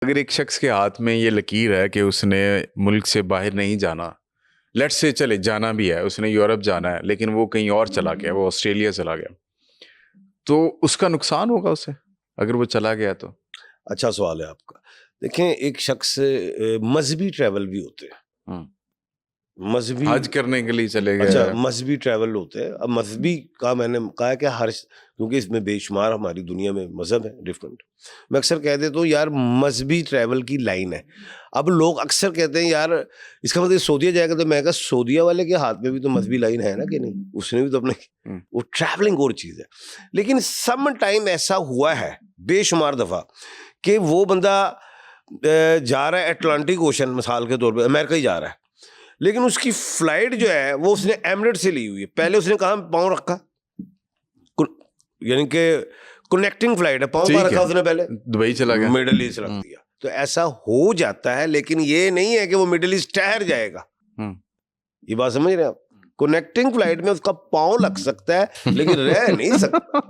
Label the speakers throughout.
Speaker 1: अगर एक शख्स के हाथ में ये लकीर है कि उसने मुल्क से बाहर नहीं जाना, लेट्स से चले जाना भी है, उसने यूरोप जाना है लेकिन वो कहीं और चला गया, वो ऑस्ट्रेलिया चला गया, तो उसका नुकसान होगा उसे अगर वो चला गया तो?
Speaker 2: अच्छा सवाल है आपका। देखें, एक शख्स मजहबी ट्रैवल भी होते हैं,
Speaker 1: हम्म,
Speaker 2: मजहबी
Speaker 1: हज करने के लिए चले
Speaker 2: अच्छा
Speaker 1: गए।
Speaker 2: मजहबी ट्रैवल होते हैं। अब मजहबी का मैंने कहा कि क्योंकि इसमें बेशुमार हमारी दुनिया में मजहब है डिफरेंट। मैं अक्सर कह देता हूँ यार मजहबी ट्रैवल की लाइन है। अब लोग अक्सर कहते हैं यार इसका मतलब सऊदीया जाएगा, तो मैं कहा सऊदीया वाले के हाथ में भी तो मजहबी लाइन है ना कि नहीं, उसने भी तो अपने वो ट्रैवलिंग और चीज़ है। लेकिन सम टाइम ऐसा हुआ है बेशुमार दफ़ा कि वो बंदा जा रहा है अटलांटिक ओशन, मिसाल के तौर पर अमेरिका ही जा रहा है, लेकिन उसकी फ्लाइट जो है वो उसने एमिरेट से ली हुई है। पहले उसने कहाँ पाँव रखा, यानी कि कनेक्टिंग फ्लाइट है, पाँव कहाँ रखा उसने पहले,
Speaker 1: दुबई चला गया,
Speaker 2: मिडल ईस्ट रख दिया। तो ऐसा हो जाता है, लेकिन ये नहीं है कि वो मिडल ईस्ट ठहर जाएगा। ये बात समझ रहे हैं आप? कनेक्टिंग फ्लाइट में उसका पाँव लग सकता है लेकिन रह नहीं सकता।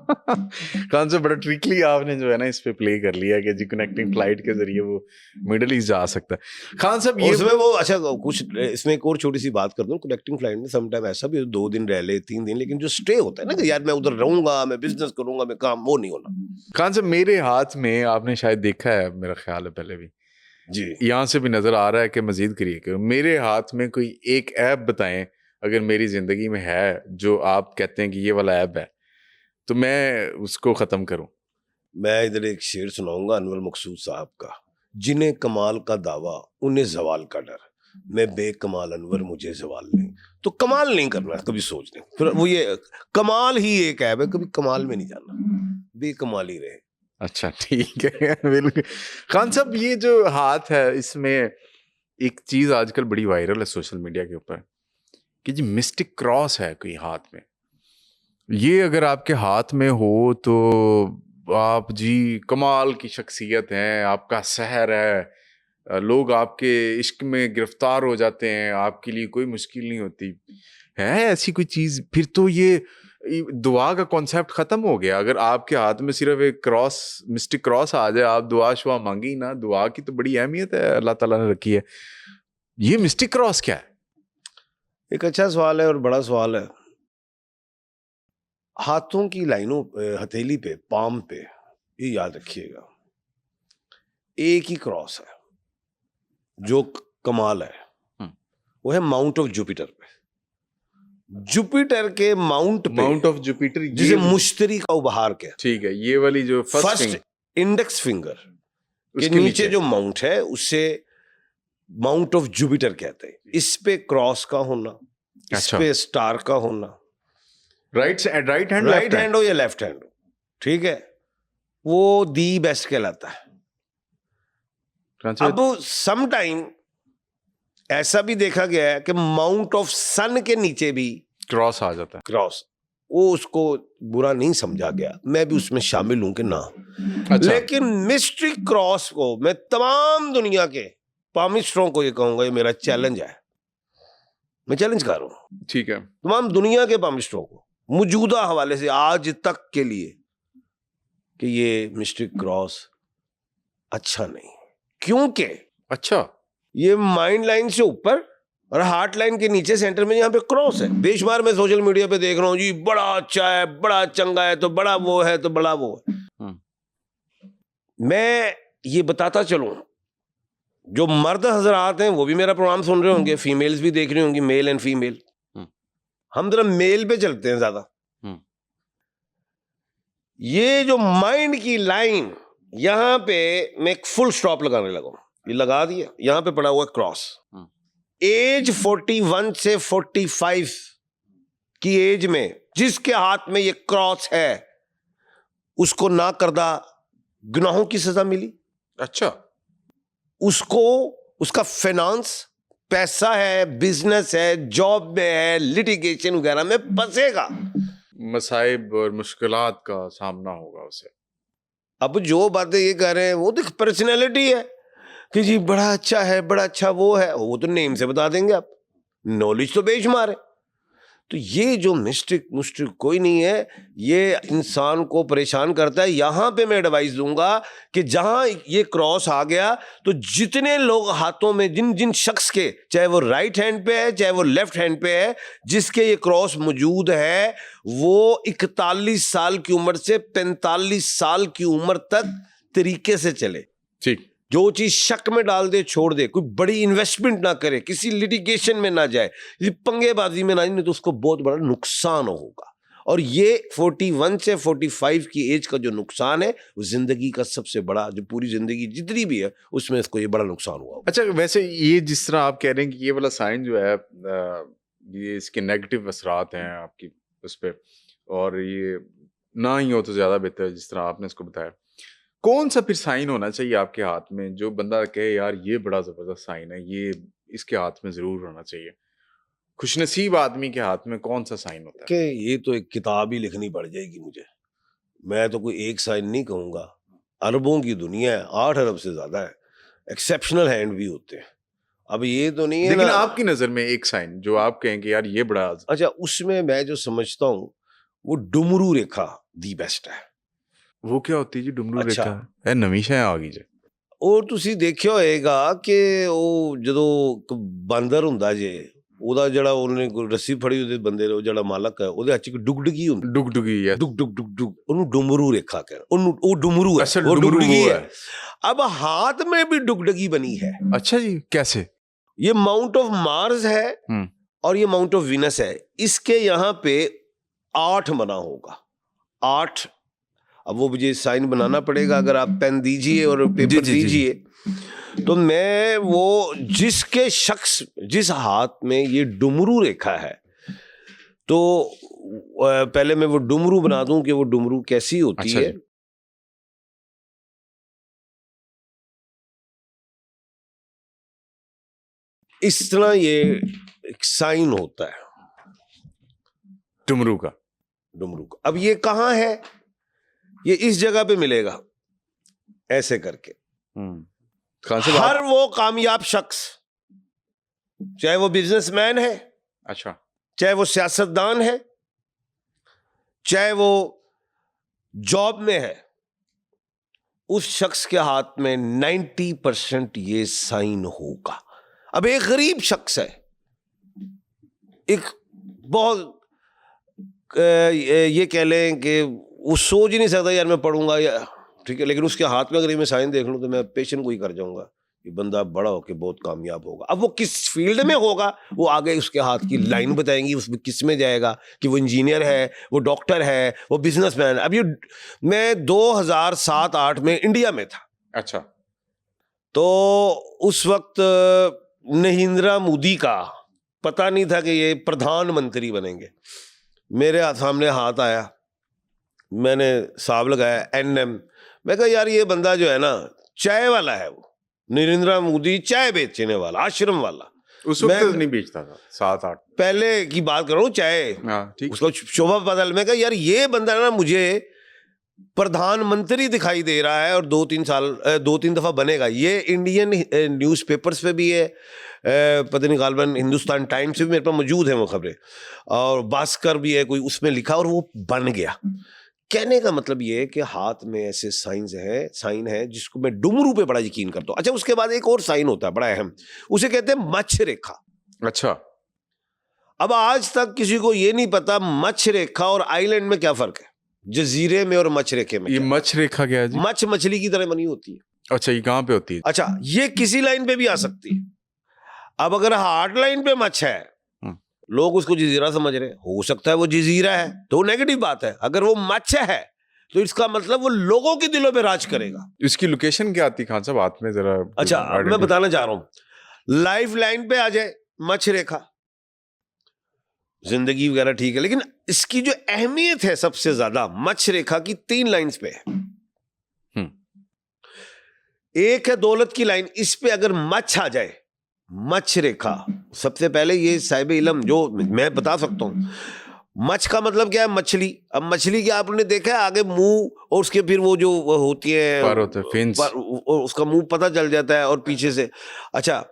Speaker 1: कौन सा बड़ा ट्रिकली आपने जो है ना इस पे प्ले कर लिया कि जी कनेक्टिंग फ्लाइट के जरिए वो मिडिल ईस्ट जा सकता है। खान साहब ये
Speaker 2: उसमें वो अच्छा कुछ इसमें एक और छोटी सी बात कर दूं, कनेक्टिंग फ्लाइट में सम टाइम ऐसा भी 2 दिन रह ले 3 दिन, लेकिन जो स्टे होता है ना कि यार मैं उधर रहूंगा, मैं बिजनेस करूंगा, मैं काम, वो नहीं होना।
Speaker 1: खान साहब मेरे हाथ में आपने शायद देखा है, मेरा ख्याल है पहले भी
Speaker 2: जी,
Speaker 1: यहाँ से भी नजर आ रहा है कि मजीद करिए कि मेरे हाथ में कोई एक ऐप बताएं अगर मेरी जिंदगी में है जो आप कहते हैं कि ये वाला ऐप है तो मैं उसको खत्म करूं।
Speaker 2: मैं इधर एक शेर सुनाऊंगा अनवर मकसूद साहब का। जिन्हें कमाल का दावा उन्हें जवाल का डर, मैं बेकमाल अनवर मुझे जवाल नहीं। तो कमाल नहीं करना कभी, सोच नहीं, फिर वो ये कमाल ही एक ऐप है, कभी कमाल में नहीं जाना, बेकमाल ही रहे।
Speaker 1: अच्छा ठीक है बिल्कुल। खान साहब ये जो हाथ है इसमें एक चीज आजकल बड़ी वायरल है सोशल मीडिया के ऊपर कि जी मिस्टिक क्रॉस है कोई हाथ में, ये अगर आपके हाथ में हो तो आप जी कमाल की शख्सियत हैं, आपका सहर है, लोग आपके इश्क में गिरफ्तार हो जाते हैं, आपके लिए कोई मुश्किल नहीं होती है ऐसी कोई चीज। फिर तो ये दुआ का कॉन्सेप्ट खत्म हो गया। अगर आपके हाथ में सिर्फ एक क्रॉस, मिस्टिक क्रॉस आ जाए, आप दुआ शुआ मांगी ना, दुआ की तो बड़ी अहमियत है अल्लाह ताला ने रखी है। ये मिस्टिक क्रॉस क्या है?
Speaker 2: एक अच्छा सवाल है और बड़ा सवाल है। हाथों की लाइनों हथेली पे, पाम पे, ये याद रखिएगा, एक ही क्रॉस है जो कमाल है, वो है माउंट ऑफ जुपिटर पे। जुपिटर के माउंट पे,
Speaker 1: माउंट ऑफ जुपिटर,
Speaker 2: जिसे मुश्तरी का उपहार कहते हैं,
Speaker 1: ठीक है, ये वाली जो
Speaker 2: फर्स्ट इंडेक्स फिंगर के
Speaker 1: उसके
Speaker 2: नीचे जो माउंट है उसे माउंट ऑफ जुपिटर कहते हैं। इस पे क्रॉस का होना, इस पे स्टार का होना, राइट हैंड हो या लेफ्ट हैंड हो, ठीक है, वो दी बेस्ट कहलाता है। अब सम टाइम ऐसा भी देखा गया है कि माउंट ऑफ सन के नीचे भी
Speaker 1: क्रॉस आ जाता है,
Speaker 2: क्रॉस, वो उसको बुरा नहीं समझा गया, मैं भी उसमें शामिल हूं कि ना।
Speaker 1: अच्छा।
Speaker 2: लेकिन मिस्ट्री क्रॉस को मैं तमाम दुनिया के पामिस्टरों को ये कहूंगा, ये मेरा चैलेंज है, मैं चैलेंज कर रहा हूं,
Speaker 1: ठीक है,
Speaker 2: तमाम दुनिया के पामिस्टरों को मौजूदा हवाले से आज तक के लिए, कि ये मिस्ट्री क्रॉस अच्छा नहीं, क्योंकि
Speaker 1: अच्छा
Speaker 2: ये माइंड लाइन से ऊपर और हार्ट लाइन के नीचे सेंटर में यहाँ पे क्रॉस है। बेशुमार मैं सोशल मीडिया पे देख रहा हूँ जी, बड़ा अच्छा है, बड़ा चंगा है, तो बड़ा वो है, तो बड़ा वो है। मैं ये बताता चलूं, जो मर्द हजरात हैं वो भी मेरा प्रोग्राम सुन रहे होंगे, फीमेल्स भी देख रही होंगी, मेल एंड फीमेल। हम जरा मेल पे चलते हैं ज्यादा। ये जो माइंड की लाइन, यहां पे मैं एक फुल स्टॉप लगाने लगा, ये लगा दिया, यहां पे पड़ा हुआ क्रॉस। एज 41 से 45 की एज में जिसके हाथ में ये क्रॉस है, उसको ना करदा गुनाहों की सजा मिली।
Speaker 1: अच्छा,
Speaker 2: उसको उसका फाइनेंस, पैसा है, बिजनेस है, जॉब में है, लिटिगेशन वगैरह में फंसेगा,
Speaker 1: मसाइब और मुश्किलात का सामना होगा उसे।
Speaker 2: अब जो बातें ये कह रहे हैं वो तो पर्सनैलिटी है कि जी बड़ा अच्छा है, बड़ा अच्छा वो है, वो तो नेम से बता देंगे आप, नॉलेज तो बेशुमार है। तो ये जो मिस्टिक मुस्टिक कोई नहीं है, ये इंसान को परेशान करता है। यहाँ पे मैं एडवाइस दूंगा कि जहाँ ये क्रॉस आ गया तो जितने लोग हाथों में, जिन जिन शख्स के, चाहे वो राइट हैंड पे है चाहे वो लेफ्ट हैंड पे है, जिसके ये क्रॉस मौजूद है, वो 41 साल की उम्र से 45 साल की उम्र तक तरीके से चले।
Speaker 1: ठीक,
Speaker 2: जो चीज शक में डाल दे छोड़ दे, कोई बड़ी इन्वेस्टमेंट ना करे, किसी लिटिगेशन में ना जाए, किसी पंगेबाजी में ना जाए, नहीं तो उसको बहुत बड़ा नुकसान होगा। और ये 41 से 45 की एज का जो नुकसान है, वो जिंदगी का सबसे बड़ा, जो पूरी जिंदगी जितनी भी है उसमें इसको ये बड़ा नुकसान हुआ।
Speaker 1: अच्छा, वैसे ये जिस तरह आप कह रहे हैं कि ये वाला साइन जो है ये इसके नेगेटिव असरात हैं आपकी उस पर, और ये ना ही हो तो ज़्यादा बेहतर है, जिस तरह आपने इसको बताया। कौन सा फिर साइन होना चाहिए आपके हाथ में जो बंदा कहे यार ये बड़ा ज़बरदस्त साइन है, ये इसके हाथ में ज़रूर होना चाहिए? खुशनसीब आदमी के हाथ में कौन सा साइन होता है?
Speaker 2: कि ये तो एक किताब ही लिखनी पड़ जाएगी मुझे। मैं तो कोई एक साइन नहीं कहूँगा, अरबों की दुनिया है, 8 अरब से ज़्यादा है, एक्सेप्शनल हैंड भी होते हैं। अब ये तो नहीं है
Speaker 1: लेकिन
Speaker 2: ना,
Speaker 1: आपकी नज़र में एक साइन जो आप कहें कि यार ये बड़ा
Speaker 2: अच्छा उसमें मैं जो समझता हूँ वो डुमरू रेखा दी बेस्ट है।
Speaker 1: वो क्या होती है जी डुमरू
Speaker 2: अच्छा।
Speaker 1: रेखा? है नमीशा आ गई जी।
Speaker 2: और ਤੁਸੀਂ ਦੇਖਿਆ ਹੋਏਗਾ ਕਿ ਉਹ ਜਦੋਂ ਬਾਂਦਰ ਹੁੰਦਾ ਜੇ, ਉਹਦਾ ਜਿਹੜਾ ਉਹਨੇ ਕੋਈ ਰੱਸੀ ਫੜੀ ਉਹਦੇ ਬੰਦੇ ਦਾ, ਉਹ ਜਿਹੜਾ ਮਾਲਕ ਹੈ, ਉਹਦੇ ਹੱਥ 'ਚ ਇੱਕ ਡੁਗਡੁਗੀ ਹੁੰਦੀ,
Speaker 1: डुगडुगी है।
Speaker 2: ਡੁਗ ਡੁਗ ਡੁਗ ਡੁਗ, ਉਹਨੂੰ ਡੁਮਰੂ ਰੇਖਾ ਕਹਿੰਦੇ, ਉਹਨੂੰ ਉਹ ਡੁਮਰੂ ਹੈ,
Speaker 1: असल
Speaker 2: वो
Speaker 1: डुमरू
Speaker 2: डुगडुगी
Speaker 1: वो
Speaker 2: है। अब हाथ में भी डुगडुगी बनी है।
Speaker 1: अच्छा जी, कैसे?
Speaker 2: ये माउंट ऑफ मार्स है और ये माउंट ऑफ वीनस है, इसके यहाँ पे 8 बना होगा, 8। अब वो मुझे साइन बनाना पड़ेगा, अगर आप पेन दीजिए और पेपर दीजिए, तो मैं वो जिसके शख्स जिस हाथ में ये डुमरू रेखा है, तो पहले मैं वो डुमरू बना दूं कि वो डुमरू कैसी होती
Speaker 1: अच्छा
Speaker 2: है। इस तरह ये एक साइन होता है
Speaker 1: डुमरू का।
Speaker 2: डुमरू का। अब ये कहाँ है? ये इस जगह पे मिलेगा, ऐसे करके।
Speaker 1: खान साहब
Speaker 2: हर वो कामयाब शख्स, चाहे वो बिजनेसमैन है,
Speaker 1: अच्छा,
Speaker 2: चाहे वो सियासतदान है, चाहे वो जॉब में है, उस शख्स के हाथ में 90% ये साइन होगा। अब एक गरीब शख्स है, एक बहुत ये कह लें कि वो सोच ही नहीं सकता यार मैं पढ़ूंगा या, ठीक है, लेकिन उसके हाथ में अगर मैं साइन देख लूं तो मैं पेशेंट को ही कर जाऊंगा, ये बंदा बड़ा होकर बहुत कामयाब होगा। अब वो किस फील्ड में होगा वो आगे उसके हाथ की लाइन बताएंगी, उसमें किस में जाएगा, कि वो इंजीनियर है, वो डॉक्टर है, वो बिजनेसमैन है। अब ये मैं 2007-8 में इंडिया में था।
Speaker 1: अच्छा,
Speaker 2: तो उस वक्त नरेंद्र मोदी का पता नहीं था कि ये प्रधानमंत्री बनेंगे। मेरे सामने हाथ आया, मैंने हिसाब लगाया NM, मैं कहा यार ये बंदा जो है ना चाय वाला है, वो नरेंद्र मोदी चाय बेचने वाला, आश्रम वाला।
Speaker 1: उस वक्त नहीं बेचता था, 7-8
Speaker 2: पहले की बात कर रहा हूँ, चाय,
Speaker 1: ठीक,
Speaker 2: उसका शोभा बदल। मैं कहा यार ये बंदा ना मुझे प्रधानमंत्री दिखाई दे रहा है और 2-3 दफा बनेगा। ये इंडियन न्यूज़पेपर्स पे भी है, पता नहीं गालबन हिंदुस्तान टाइम्स पे भी मेरे पास मौजूद है वो खबरें, और भास्कर भी है कोई, उसमें लिखा, और वो बन गया। कहने का मतलब ये है कि हाथ में ऐसे साइन है जिसको मैं डुमरू पे बड़ा यकीन करता हूँ। अच्छा, उसके बाद एक और साइन होता है बड़ा अहम, उसे कहते हैं मच्छ रेखा।
Speaker 1: अच्छा,
Speaker 2: अब आज तक किसी को ये नहीं पता मच्छ रेखा और आइलैंड में क्या फर्क है, जजीरे में और मच्छ रेखे में।
Speaker 1: ये मच्छ रेखा क्या है जी?
Speaker 2: मच्छ मछली की तरह बनी होती है।
Speaker 1: अच्छा, ये कहाँ पे होती है?
Speaker 2: अच्छा, ये किसी लाइन पे भी आ सकती है। अब अगर हार्ड लाइन पे मच्छ है, लोग उसको जजीरा समझ रहे हैं, हो सकता है वो जजीरा है तो नेगेटिव बात है। अगर वो मच्छ है तो इसका मतलब वो लोगों के दिलों पे राज करेगा।
Speaker 1: इसकी लोकेशन क्या आती खान साहब हाथ में जरा?
Speaker 2: अच्छा, अब मैं बताना चाह रहा हूं, लाइफ लाइन पे आ जाए मच्छ रेखा, जिंदगी वगैरह ठीक है, लेकिन इसकी जो अहमियत है सबसे ज्यादा मच्छ रेखा की 3 लाइंस पे है। एक है दौलत की लाइन, इस पे अगर मच्छ आ जाए, मच्छ रेखा, सबसे पहले ये साहिब इल्म जो मैं बता सकता हूं, मच्छ का मतलब क्या है? मछली। अब मछली क्या आपने देखा है? आगे मुंह और उसके फिर वो जो होती है उसका मुंह पता चल जाता है, और पीछे से। अच्छा,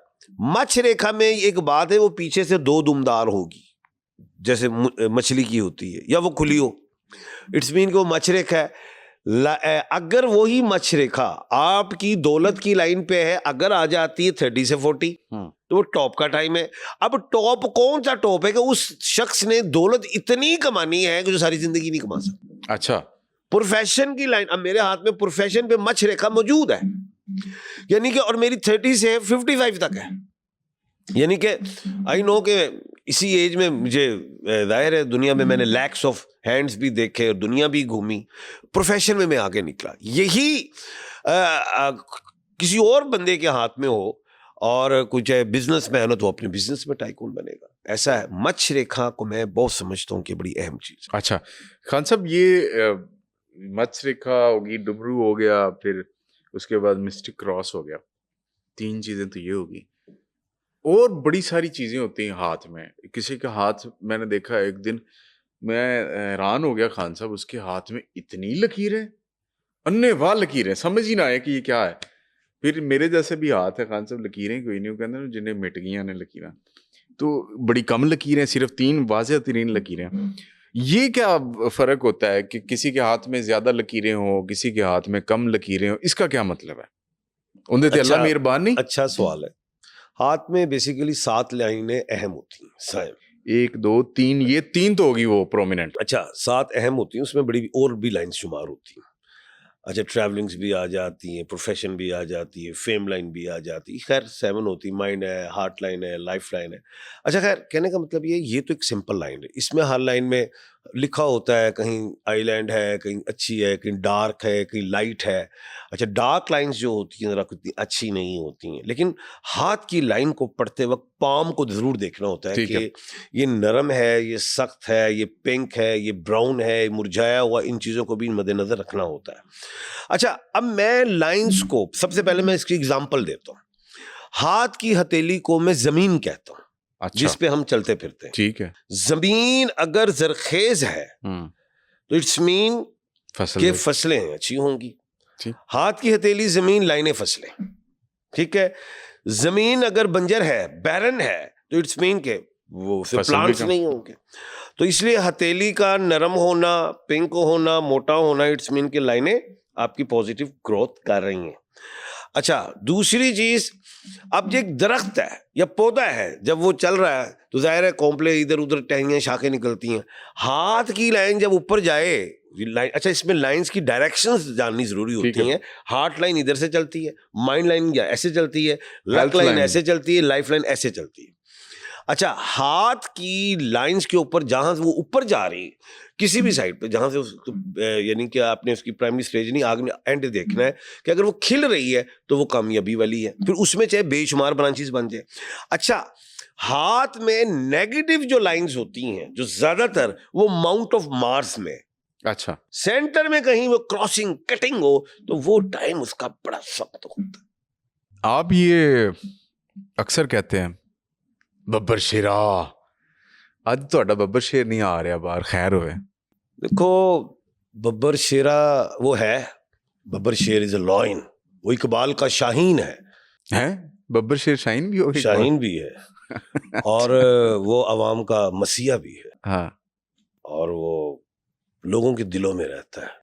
Speaker 2: मच्छ रेखा में एक बात है, वो पीछे से 2 दुमदार होगी, जैसे मछली की होती है या वो खुली हो, इट्स मीन कि वो मच रेखा है। अगर वही मच रेखा आपकी दौलत की लाइन पे है, अगर आ जाती है 30 से 40 तो वो टॉप का टाइम है। अब टॉप कौन सा टॉप है कि उस शख्स ने दौलत इतनी कमानी है कि जो सारी जिंदगी नहीं कमा सकता।
Speaker 1: अच्छा,
Speaker 2: प्रोफेशन की लाइन, अब मेरे हाथ में प्रोफेशन पे मच रेखा मौजूद है, यानी कि और मेरी 30 से 55 तक है, यानी कि आई नो कि इसी एज में मुझे जाहिर है दुनिया में मैंने लैक्स ऑफ हैंड्स भी देखे और दुनिया भी घूमी, प्रोफेशन में मैं आगे निकला। यही किसी और बंदे के हाथ में हो और कुछ बिजनेस मैन हो तो अपने बिजनेस में टाइकून बनेगा, ऐसा है। मच रेखा को मैं बहुत समझता हूँ कि बड़ी अहम चीज।
Speaker 1: अच्छा खान साहब, ये मत्स्य रेखा होगी, डुबरू हो गया, फिर उसके बाद मिस्टिक क्रॉस हो गया, 3 चीजें तो ये होगी। और बड़ी सारी चीजें होती हैं हाथ में। किसी का हाथ मैंने देखा एक दिन, मैं हैरान हो गया खान साहब, उसके हाथ में इतनी लकीरें, अन्नेवाह लकीरें, समझ ही ना आए कि ये क्या है। फिर मेरे जैसे भी हाथ है खान साहब, लकीरें कोई नहीं, वो कहते हैं जिन्हें मिट गई ने लकीरें, तो बड़ी कम लकीरें, सिर्फ 3 वाज़ेह तरीन लकीरें। ये क्या फर्क होता है कि किसी के हाथ में ज्यादा लकीरें हो, किसी के हाथ में कम लकीरें हो, इसका क्या मतलब है? उन्हें ते अल्लाह मेहरबान नहीं।
Speaker 2: अच्छा सवाल है। हाथ में बेसिकली 7 लाइनें अहम होती हैं, साहब
Speaker 1: 1 2 3, ये 3 तो होगी वो प्रोमिनेंट।
Speaker 2: अच्छा 7 अहम होती हैं, उसमें बड़ी और भी लाइन शुमार होती हैं। अच्छा ट्रैवलिंग्स भी आ जाती हैं, प्रोफेशन भी आ जाती है, फेम लाइन भी आ जाती है, खैर 7 होती, माइंड है, हार्ट लाइन है, लाइफ लाइन है। अच्छा खैर कहने का मतलब ये तो एक सिंपल लाइन है, इसमें हर लाइन में लिखा होता है, कहीं आइलैंड है, कहीं अच्छी है, कहीं डार्क है, कहीं लाइट है। अच्छा डार्क लाइंस जो होती हैं ज़रा इतनी अच्छी नहीं होती हैं, लेकिन हाथ की लाइन को पढ़ते वक्त पाम को ज़रूर देखना होता है कि ये नरम है, ये सख्त है, ये पिंक है, ये ब्राउन है, ये मुरझाया हुआ, इन चीज़ों को भी मद्देनज़र रखना होता है। अच्छा अब मैं लाइंस को सबसे पहले मैं इसकी एग्जांपल देता हूँ। हाथ की हथेली को मैं जमीन कहता हूँ,
Speaker 1: अच्छा,
Speaker 2: जिस पे हम चलते फिरते हैं।
Speaker 1: ठीक है।
Speaker 2: जमीन अगर जरखेज है तो इट्स मीन कि फसलें अच्छी होंगी। हाथ की हथेली जमीन, लाइनें फसलें, ठीक है। जमीन अगर बंजर है, बैरन है, तो इट्स मीन के वो प्लांट्स नहीं होंगे। तो इसलिए हथेली का नरम होना, पिंक होना, मोटा होना, इट्स मीन के लाइनें आपकी पॉजिटिव ग्रोथ कर रही हैं। अच्छा दूसरी चीज, अब एक दरख्त है या पौधा है, जब वो चल रहा है तो जाहिर है कॉम्प्ले इधर उधर टहनियां शाखें निकलती हैं। हाथ की लाइन जब ऊपर जाए लाइन, अच्छा इसमें लाइंस की डायरेक्शंस जाननी जरूरी होती हैं। हार्ट लाइन इधर से चलती है, माइंड लाइन ऐसे चलती है, लक लाइन ऐसे चलती है, लाइफ लाइन ऐसे चलती है। अच्छा हाथ की लाइंस के ऊपर जहां से वो ऊपर जा रही है, किसी भी साइड पे जहां से यानी कि आपने उसकी प्राइमरी स्टेज नहीं, आगे एंड देखना है कि अगर वो खिल रही है तो वो कामयाबी वाली है, फिर उसमें चाहे बेशुमार ब्रांचेस बन जाए। अच्छा हाथ में नेगेटिव जो लाइंस होती हैं, जो ज्यादातर वो माउंट ऑफ मार्स में, अच्छा सेंटर में कहीं वो क्रॉसिंग कटिंग हो तो वो टाइम उसका बड़ा सख्त होता है।
Speaker 1: आप ये अक्सर कहते हैं बब्बर शेरा, ਅੱਜ ਤੁਹਾਡਾ ਬੱਬਰ ਸ਼ੇਰ नहीं आ रहा बाहर, खैर होवे।
Speaker 2: देखो बब्बर शेरा वो है, बब्बर शेर इज अ लॉइन, वो इकबाल का शाहीन है
Speaker 1: बब्बर शेर शाहीन भी हो,
Speaker 2: शाहीन भी है और वो अवाम का मसीहा भी है।
Speaker 1: हाँ,
Speaker 2: और वो लोगों के दिलों में रहता है।